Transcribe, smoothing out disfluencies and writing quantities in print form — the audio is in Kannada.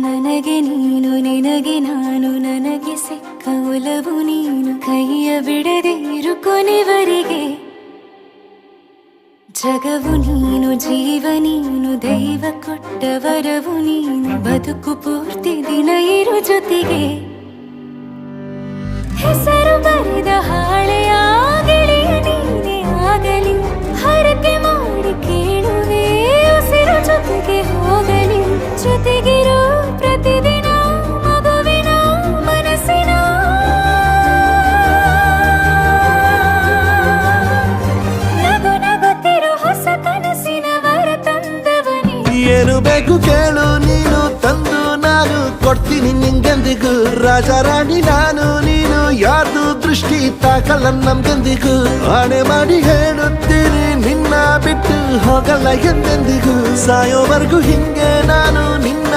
ನನಗೆ ನೀನು ನಿನಗೆ ನಾನು ನನಗೆ ಸಿಕ್ಕ ಒಲವು ನೀನು ಕೈಯ ಬಿಡದೆ ಇರು ಕೊನೆವರೆಗೆ ಜಗವು ನೀನು ಜೀವ ನೀನು ದೈವ ಕೊಟ್ಟ ವರವು ನೀನು ಬದುಕು ಪೂರ್ತಿ ದಿನ ಇರು ಜೊತೆಗೆ ಹೆಸರು ಬರೆದ ಹಾಳೆಯ ಗೆಳೆಯ ನೀನೇ ಆಗಲಿ ಹರಕೆ ಮಾಡಿ ಕೇಳುವೆ ಉಸಿರು ಜೊತೆಗೆ ಹೋಗಲಿ ಜೊತೆಗಿರೋ ಪ್ರತಿದಿನ ಮಗುವಿನ ಮನಸ್ಸಿನ ನಗು ನಗುತ್ತಿರೋ ಹೊಸ ಕನಸಿನ ವರ ತಂದವನೇ ಏನು ಬೇಕು ಕೇಳು ನೀನು ತಂದು ನಾನು ಕೊಡ್ತೀನಿ ನಿಂಗೆಂದಿಗೂ ರಾಜ ರಾಣಿ ನಾನು ನೀನು ಯಾರ್ದು ದೃಷ್ಟಿ ತಾಕಲ್ಲ ನಮ್ಗೆಂದಿಗೂ ಆಣೆ ಮಾಡಿ ಹೇಳುತ್ತೀನಿ ನಿನ್ನ ಬಿಟ್ಟು ಹೋಗಲ್ಲ ಎಂದೆಂದಿಗೂ ಸಾಯೋವರೆಗೂ ಹಿಂಗೆ ನಾನು ನಿನ್ನ